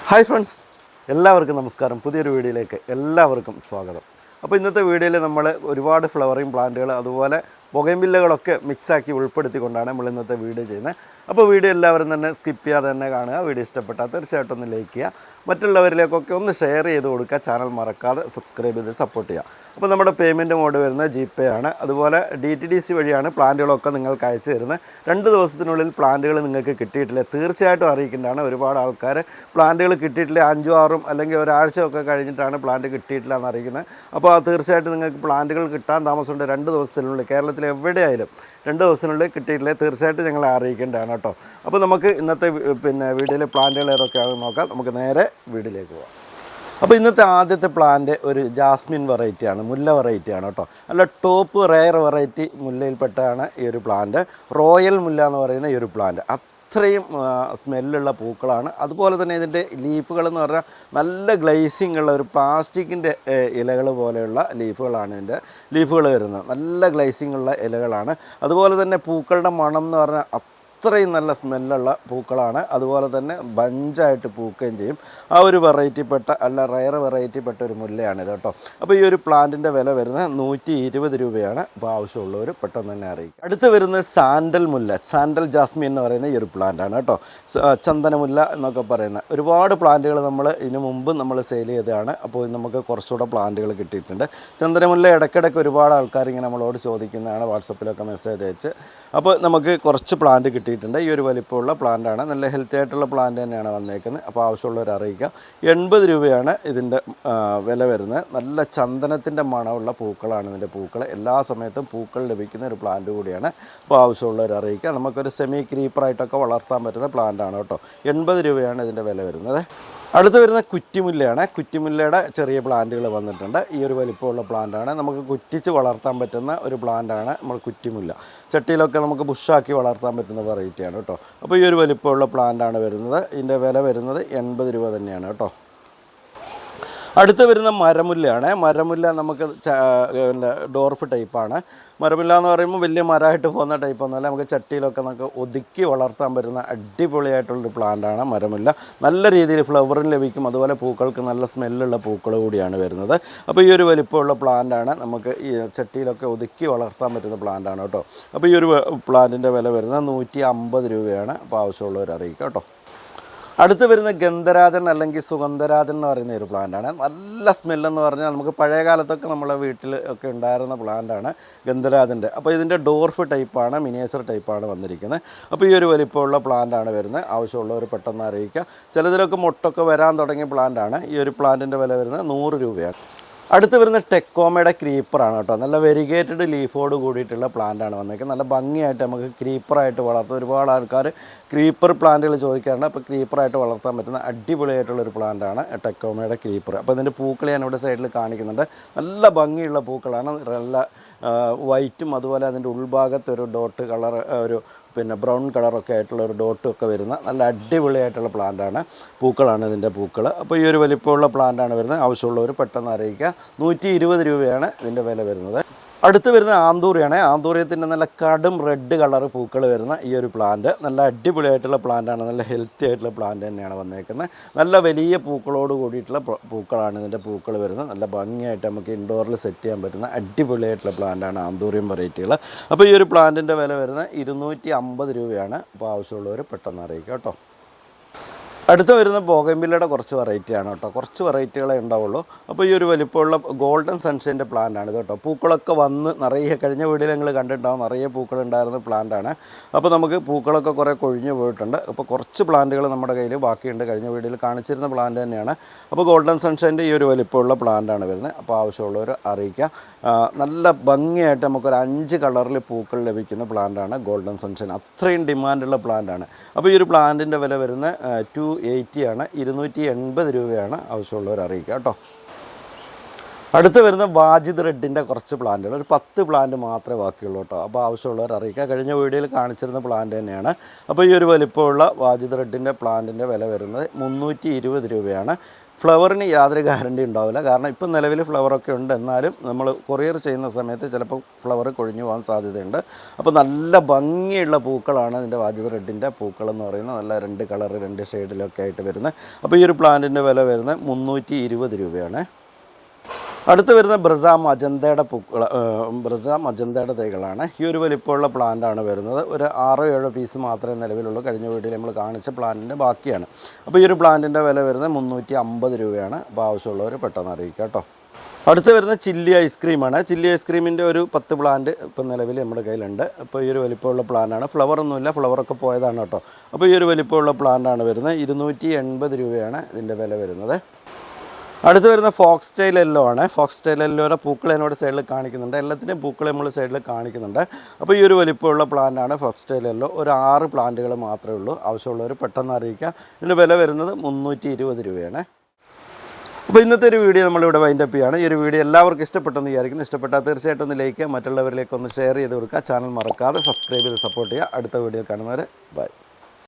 Hi friends, എല്ലാവർക്കും നമസ്കാരം. പുതിയൊരു വീഡിയോയിലേക്ക് എല്ലാവർക്കും സ്വാഗതം. അപ്പോൾ ഇന്നത്തെ വീഡിയോയിൽ നമ്മൾ ഒരുപാട് ഫ്ലവറിങ് പ്ലാന്റുകൾ അതുപോലെ ബൊഗൈൻവില്ലകളൊക്കെ മിക്സാക്കി ഉൾപ്പെടുത്തിക്കൊണ്ടാണ് നമ്മൾ ഇന്നത്തെ വീഡിയോ ചെയ്യുന്നത്. അപ്പോൾ വീഡിയോ എല്ലാവരും തന്നെ സ്കിപ്പ് ചെയ്യാതെ തന്നെ കാണുക. വീഡിയോ ഇഷ്ടപ്പെട്ടാൽ തീർച്ചയായിട്ടും ഒന്ന് ലൈക്ക് ചെയ്യുക, മറ്റുള്ളവരിലേക്കൊക്കെ ഒന്ന് ഷെയർ ചെയ്ത് കൊടുക്കുക. ചാനൽ മറക്കാതെ സബ്സ്ക്രൈബ് ചെയ്ത് സപ്പോർട്ട് ചെയ്യുക. അപ്പോൾ നമ്മുടെ പേയ്മെൻറ്റ് മോഡ് വരുന്നത് GPay ആണ്. അതുപോലെ DTDC വഴിയാണ് പ്ലാന്റുകളൊക്കെ നിങ്ങൾക്ക് അയച്ചു തരുന്നത്. 2 ദിവസത്തിനുള്ളിൽ പ്ലാന്റുകൾ നിങ്ങൾക്ക് കിട്ടിയിട്ടില്ല തീർച്ചയായിട്ടും അറിയിക്കേണ്ടതാണ്. ഒരുപാട് ആൾക്കാർ പ്ലാന്റുകൾ കിട്ടിയിട്ടില്ല 5, 6 അല്ലെങ്കിൽ ഒരാഴ്ചയൊക്കെ കഴിഞ്ഞിട്ടാണ് പ്ലാന്റ് കിട്ടിയിട്ടില്ല എന്ന് അറിയിക്കുന്നത്. അപ്പോൾ തീർച്ചയായിട്ടും നിങ്ങൾക്ക് പ്ലാന്റുകൾ കിട്ടാൻ താമസമുണ്ട്. 2 ദിവസത്തിനുള്ളിൽ കേരളത്തിൽ എവിടെയായാലും 2 ദിവസത്തിനുള്ളിൽ കിട്ടിയിട്ടില്ല തീർച്ചയായിട്ടും ഞങ്ങളെ അറിയിക്കേണ്ടതാണ് കേട്ടോ. അപ്പോൾ നമുക്ക് ഇന്നത്തെ വീഡിയോയിൽ പ്ലാന്റുകൾ ഏതൊക്കെയാണെന്ന് നോക്കാം. നമുക്ക് നേരെ വീഡിയോയിലേക്ക് പോകാം. അപ്പോൾ ഇന്നത്തെ ആദ്യത്തെ പ്ലാന്റ് ഒരു ജാസ്മിൻ വെറൈറ്റിയാണ്, മുല്ല വെറൈറ്റിയാണ് കേട്ടോ. നല്ല ടോപ്പ് റെയർ വെറൈറ്റി മുല്ലയിൽപ്പെട്ടതാണ് ഈ ഒരു പ്ലാന്റ്. റോയൽ മുല്ല എന്ന് പറയുന്ന ഈ ഒരു പ്ലാന്റ് അത്രയും സ്മെല്ലുള്ള പൂക്കളാണ്. അതുപോലെ തന്നെ ഇതിൻ്റെ ലീഫുകളെന്ന് പറഞ്ഞാൽ നല്ല ഗ്ലേസിംഗ് ഉള്ള ഒരു പ്ലാസ്റ്റിക്കിൻ്റെ ഇലകൾ പോലെയുള്ള ലീഫുകളാണ് ഇതിൻ്റെ ലീഫുകൾ വരുന്നത്. നല്ല ഗ്ലേസിംഗ് ഉള്ള ഇലകളാണ്. അതുപോലെ തന്നെ പൂക്കളുടെ മണം എന്ന് പറഞ്ഞാൽ അത്രയും നല്ല സ്മെല്ലുള്ള പൂക്കളാണ്. അതുപോലെ തന്നെ ബഞ്ചായിട്ട് പൂക്കുകയും ചെയ്യും. ആ ഒരു വെറൈറ്റിപ്പെട്ട അല്ല റയർ വെറൈറ്റിപ്പെട്ട ഒരു മുല്ലയാണിത് കേട്ടോ. അപ്പോൾ ഈ ഒരു പ്ലാന്റിൻ്റെ വില വരുന്നത് 120 രൂപയാണ്. അപ്പോൾ ആവശ്യമുള്ളവർ പെട്ടെന്ന് തന്നെ അറിയിക്കും. അടുത്ത് വരുന്നത് സാൻഡൽ മുല്ല, സാൻഡൽ ജാസ്മിൻ എന്ന് പറയുന്ന ഈ ഒരു പ്ലാന്റാണ് കേട്ടോ. ചന്ദനമുല്ല എന്നൊക്കെ പറയുന്ന ഒരുപാട് പ്ലാന്റുകൾ നമ്മൾ ഇതിനു മുമ്പ് നമ്മൾ സെയിൽ ചെയ്തതാണ്. അപ്പോൾ നമുക്ക് കുറച്ചുകൂടെ പ്ലാന്റുകൾ കിട്ടിയിട്ടുണ്ട്. ചന്ദനമുല്ല ഇടയ്ക്കിടയ്ക്ക് ഒരുപാട് ആൾക്കാർ ഇങ്ങനെ നമ്മളോട് ചോദിക്കുന്നതാണ്, വാട്സപ്പിലൊക്കെ മെസ്സേജ് അയച്ച്. അപ്പോൾ നമുക്ക് കുറച്ച് പ്ലാന്റ് കിട്ടിയിട്ടുണ്ട്. ഈ ഒരു വലിപ്പമുള്ള പ്ലാന്റാണ്, നല്ല ഹെൽത്തി ആയിട്ടുള്ള പ്ലാന്റ് തന്നെയാണ് വന്നേക്കുന്നത്. അപ്പോൾ ആവശ്യമുള്ളവർ അറിയിക്കുക. 80 രൂപയാണ് ഇതിൻ്റെ വില വരുന്നത്. നല്ല ചന്ദനത്തിൻ്റെ മണമുള്ള പൂക്കളാണ് ഇതിൻ്റെ പൂക്കൾ. എല്ലാ സമയത്തും പൂക്കൾ ലഭിക്കുന്ന ഒരു പ്ലാന്റ് കൂടിയാണ്. അപ്പോൾ ആവശ്യമുള്ളവർ അറിയിക്കുക. നമുക്കൊരു സെമി ക്രീപ്പറായിട്ടൊക്കെ വളർത്താൻ പറ്റുന്ന പ്ലാന്റാണ് കേട്ടോ. 80 രൂപയാണ് ഇതിൻ്റെ വില വരുന്നത്. അടുത്ത് വരുന്ന കുറ്റിമുല്ലയാണ്. കുറ്റിമുല്ലയുടെ ചെറിയ പ്ലാന്റുകൾ വന്നിട്ടുണ്ട്. ഈ ഒരു വലിപ്പമുള്ള പ്ലാന്റാണ്. നമുക്ക് കുറ്റിച്ച് വളർത്താൻ പറ്റുന്ന ഒരു പ്ലാന്റാണ് നമ്മൾ കുറ്റിമുല്ല. ചട്ടിയിലൊക്കെ നമുക്ക് ബുഷാക്കി വളർത്താൻ പറ്റുന്ന വെറൈറ്റിയാണ് കേട്ടോ. അപ്പോൾ ഈ ഒരു വലിപ്പമുള്ള പ്ലാന്റാണ് വരുന്നത്. ഇതിൻ്റെ വില വരുന്നത് 80 രൂപ തന്നെയാണ് കേട്ടോ. അടുത്ത് വരുന്ന മരമുല്ലയാണ്. മരമുല്ല നമുക്ക് ഡോർഫ് ടൈപ്പാണ്. മരമുല്ല എന്ന് പറയുമ്പോൾ വലിയ മരമായിട്ട് പോകുന്ന ടൈപ്പൊന്നുമല്ല. നമുക്ക് ചട്ടിയിലൊക്കെ നമുക്ക് ഒതുക്കി വളർത്താൻ പറ്റുന്ന അടിപൊളിയായിട്ടുള്ളൊരു പ്ലാന്റാണ് മരമുല്ല. നല്ല രീതിയിൽ ഫ്ലവറും ലഭിക്കും. അതുപോലെ പൂക്കൾക്ക് നല്ല സ്മെല്ലുള്ള പൂക്കൾ കൂടിയാണ് വരുന്നത്. അപ്പോൾ ഈ ഒരു വലിപ്പമുള്ള പ്ലാന്റാണ്. നമുക്ക് ഈ ചട്ടിയിലൊക്കെ ഒതുക്കി വളർത്താൻ പറ്റുന്ന പ്ലാന്റാണ് കേട്ടോ. അപ്പോൾ ഈ ഒരു പ്ലാന്റിൻ്റെ വില വരുന്നത് 150 രൂപയാണ്. അപ്പോൾ ആവശ്യമുള്ളവർ അറിയിക്കുക കേട്ടോ. അടുത്ത് വരുന്ന ഗന്ധരാജൻ അല്ലെങ്കിൽ സുഗന്ധരാജൻ എന്ന് പറയുന്ന ഒരു പ്ലാന്റാണ്. നല്ല സ്മെല്ലെന്ന് പറഞ്ഞാൽ നമുക്ക് പഴയ കാലത്തൊക്കെ നമ്മളെ വീട്ടിൽ ഒക്കെ ഉണ്ടായിരുന്ന പ്ലാന്റാണ് ഗന്ധരാജൻ്റെ. അപ്പോൾ ഇതിൻ്റെ ഡോർഫ് ടൈപ്പാണ്, മിനിയേച്ചർ ടൈപ്പാണ് വന്നിരിക്കുന്നത്. അപ്പോൾ ഈ ഒരു വലിപ്പമുള്ള പ്ലാന്റാണ് വരുന്നത്. ആവശ്യമുള്ളവർ പെട്ടെന്ന് അറിയിക്കുക. ചിലതിലൊക്കെ മൊട്ടൊക്കെ വരാൻ തുടങ്ങിയ പ്ലാന്റാണ്. ഈ ഒരു പ്ലാന്റിൻ്റെ വില വരുന്നത് 100 രൂപയാണ്. അടുത്ത് വരുന്ന ടെക്കോമയുടെ ക്രീപ്പറാണ് കേട്ടോ. നല്ല വെരിഗേറ്റഡ് ലീഫോട് കൂടിയിട്ടുള്ള പ്ലാന്റാണ് വന്നേക്കുന്നത്. നല്ല ഭംഗിയായിട്ട് നമുക്ക് ക്രീപ്പറായിട്ട് വളർത്താം. ഒരുപാട് ആൾക്കാർ ക്രീപ്പർ പ്ലാന്റുകൾ ചോദിക്കാറുണ്ട്. അപ്പോൾ ക്രീപ്പറായിട്ട് വളർത്താൻ പറ്റുന്ന അടിപൊളിയായിട്ടുള്ളൊരു പ്ലാന്റാണ് ടെക്കോമയുടെ ക്രീപ്പർ. അപ്പോൾ ഇതിൻ്റെ പൂക്കൾ ഞാൻ ഇവിടെ സൈഡിൽ കാണിക്കുന്നുണ്ട്. നല്ല ഭംഗിയുള്ള പൂക്കളാണ്. നല്ല വൈറ്റും അതുപോലെ അതിൻ്റെ ഉൾഭാഗത്ത് ഒരു ഡോട്ട് കളർ ഒരു ബ്രൗൺ കളറൊക്കെ ആയിട്ടുള്ള ഒരു ഡോട്ടൊക്കെ വരുന്ന നല്ല അടിപൊളിയായിട്ടുള്ള പ്ലാന്റാണ്. പൂക്കളാണ് ഇതിൻ്റെ പൂക്കൾ. അപ്പോൾ ഈ ഒരു വലിപ്പമുള്ള പ്ലാന്റാണ് വരുന്നത്. ആവശ്യമുള്ളവർ പെട്ടെന്ന് അറിയിക്കുക. 120 രൂപയാണ് ഇതിൻ്റെ വില വരുന്നത്. അടുത്ത് വരുന്ന ആന്തൂറിയാണ്. ആന്തൂറിയത്തിൻ്റെ നല്ല കടും റെഡ് കളർ പൂക്കൾ വരുന്ന ഈ ഒരു പ്ലാന്റ് നല്ല അടിപൊളിയായിട്ടുള്ള പ്ലാന്റാണ്. നല്ല ഹെൽത്തി ആയിട്ടുള്ള പ്ലാന്റ് തന്നെയാണ് വന്നേക്കുന്നത്. നല്ല വലിയ പൂക്കളോട് കൂടിയിട്ടുള്ള പൂക്കളാണ് ഇതിൻ്റെ പൂക്കൾ വരുന്നത്. നല്ല ഭംഗിയായിട്ട് നമുക്ക് ഇൻഡോറിൽ സെറ്റ് ചെയ്യാൻ പറ്റുന്ന അടിപൊളിയായിട്ടുള്ള പ്ലാന്റാണ് ആന്തൂറിയം വെറൈറ്റികൾ. അപ്പോൾ ഈ ഒരു പ്ലാന്റിൻ്റെ വില വരുന്നത് 250 രൂപയാണ്. അപ്പോൾ ആവശ്യമുള്ളവർ പെട്ടെന്ന് അറിയിക്കുക കേട്ടോ. അടുത്ത് വരുന്ന ബോഗൻവില്ലയുടെ കുറച്ച് വെറൈറ്റിയാണ് കേട്ടോ. കുറച്ച് വെറൈറ്റികളെ ഉണ്ടാവുള്ളൂ. അപ്പോൾ ഈ ഒരു വലിപ്പമുള്ള ഗോൾഡൻ സൺഷൈൻ്റെ പ്ലാന്റാണ് ഇത് കേട്ടോ. പൂക്കളൊക്കെ വന്ന് നിറയെ കഴിഞ്ഞ വീഡിയോയിൽ നിങ്ങൾ കണ്ടിട്ടുണ്ടാവും, നിറയെ പൂക്കളുണ്ടായിരുന്ന പ്ലാന്റാണ്. അപ്പോൾ നമുക്ക് പൂക്കളൊക്കെ കുറേ കൊഴിഞ്ഞു പോയിട്ടുണ്ട്. അപ്പോൾ കുറച്ച് പ്ലാന്റുകൾ നമ്മുടെ കയ്യിൽ ബാക്കിയുണ്ട്. കഴിഞ്ഞ വീഡിയോയിൽ കാണിച്ചിരുന്ന പ്ലാന്റ് തന്നെയാണ്. അപ്പോൾ ഗോൾഡൻ സൺഷൈൻ്റെ ഈ ഒരു വലിപ്പമുള്ള പ്ലാന്റാണ് വരുന്നത്. അപ്പോൾ ആവശ്യമുള്ളവർ അറിയിക്കുക. നല്ല ഭംഗിയായിട്ട് നമുക്കൊരു 5 കളറിൽ പൂക്കൾ ലഭിക്കുന്ന പ്ലാന്റാണ് ഗോൾഡൻ സൺഷൈൻ. അത്രയും ഡിമാൻഡുള്ള പ്ലാന്റാണ്. അപ്പോൾ ഈ ഒരു പ്ലാന്റിൻ്റെ വില വരുന്ന 280 ആണ്. 280 രൂപയാണ്. ആവശ്യമുള്ളവർ അറിയിക്കുക കേട്ടോ. അടുത്ത് വരുന്ന വാജിദ് റെഡിൻ്റെ കുറച്ച് പ്ലാന്റുകൾ, ഒരു 10 പ്ലാന്റ് മാത്രമേ ബാക്കിയുള്ളൂ കേട്ടോ. അപ്പോൾ ആവശ്യമുള്ളവർ അറിയിക്കുക. കഴിഞ്ഞ വീഡിയോയിൽ കാണിച്ചിരുന്ന പ്ലാന്റ് തന്നെയാണ്. അപ്പോൾ ഈ ഒരു വലിപ്പമുള്ള വാജിദ് റെഡിൻ്റെ പ്ലാന്റിൻ്റെ വില വരുന്നത് 320 രൂപയാണ്. ഫ്ലവറിന് യാതൊരു ഗ്യാരണ്ടി ഉണ്ടാവില്ല, കാരണം ഇപ്പം നിലവിൽ ഫ്ലവറൊക്കെ ഉണ്ട്. എന്നാലും നമ്മൾ കൊറിയർ ചെയ്യുന്ന സമയത്ത് ചിലപ്പോൾ ഫ്ലവർ കൊഴിഞ്ഞു പോകാൻ സാധ്യതയുണ്ട്. അപ്പോൾ നല്ല ഭംഗിയുള്ള പൂക്കളാണ് ഇതിൻ്റെ വാജിദ് റെഡിൻ്റെ പൂക്കളെന്ന് പറയുന്നത്. നല്ല 2 കളർ 2 ഷെയ്ഡിലൊക്കെ ആയിട്ട് വരുന്നത്. അപ്പോൾ ഈ ഒരു പ്ലാന്റിൻ്റെ വില വരുന്നത് 320 രൂപയാണ്. അടുത്ത് വരുന്ന ബ്രസ മജന്തയുടെ തൈകളാണ്. ഈ ഒരു വലിപ്പമുള്ള പ്ലാന്റാണ് വരുന്നത്. ഒരു 6-7 പീസ് മാത്രമേ നിലവിലുള്ളൂ. കഴിഞ്ഞ വീഡിയോയിൽ നമ്മൾ കാണിച്ച പ്ലാന്റിൻ്റെ ബാക്കിയാണ്. അപ്പോൾ ഈ ഒരു പ്ലാന്റിൻ്റെ വില വരുന്നത് 350 രൂപയാണ്. അപ്പോൾ ആവശ്യമുള്ളവർ പെട്ടെന്ന് അറിയിക്കുക കേട്ടോ. അടുത്ത് വരുന്ന ചില്ലി ഐസ്ക്രീമാണ്. ചില്ലി ഐസ്ക്രീമിൻ്റെ ഒരു 10 പ്ലാന്റ് ഇപ്പം നിലവിൽ നമ്മുടെ കയ്യിലുണ്ട്. അപ്പോൾ ഈ ഒരു വലിപ്പമുള്ള പ്ലാന്റാണ്. ഫ്ലവറൊന്നുമില്ല, ഫ്ലവറൊക്കെ പോയതാണ് കേട്ടോ. അപ്പോൾ ഈ ഒരു വലിപ്പമുള്ള പ്ലാന്റാണ് വരുന്നത്. 280 രൂപയാണ് ഇതിൻ്റെ വില വരുന്നത്. അടുത്ത് വരുന്ന ഫോക്സ് ടെയിൽ യെല്ലോ ആണ്. ഫോക്സ് ടെയിൽ യെല്ലോയുടെ പൂക്കൾ എന്നോട് സൈഡിൽ കാണിക്കുന്നുണ്ട്. എല്ലാത്തിൻ്റെയും പൂക്കൾ നമ്മൾ സൈഡിൽ കാണിക്കുന്നുണ്ട്. അപ്പോൾ ഈ ഒരു വലിപ്പമുള്ള പ്ലാന്റാണ് ഫോക്സ് ടെയിൽ യെല്ലോ. ഒരു 6 പ്ലാന്റുകൾ മാത്രമേ ഉള്ളൂ. ആവശ്യമുള്ളവർ പെട്ടെന്ന് അറിയിക്കുക. ഇതിൻ്റെ വില വരുന്നത് 320 രൂപയാണ്. അപ്പോൾ ഇന്നത്തെ ഒരു വീഡിയോ നമ്മളിവിടെ വൈൻഡപ്പ് ചെയ്യുകയാണ്. ഈ ഒരു വീഡിയോ എല്ലാവർക്കും ഇഷ്ടപ്പെട്ടെന്ന് വിചാരിക്കുന്നു. ഇഷ്ടപ്പെട്ടാൽ തീർച്ചയായിട്ടും ഒന്ന് ലൈക്ക് ചെയ്യുക, മറ്റുള്ളവരിലേക്ക് ഒന്ന് ഷെയർ ചെയ്ത് കൊടുക്കുക. ചാനൽ മറക്കാതെ സബ്സ്ക്രൈബ് ചെയ്ത് സപ്പോർട്ട് ചെയ്യുക. അടുത്ത വീഡിയോ കാണുന്നവരെ ബൈ.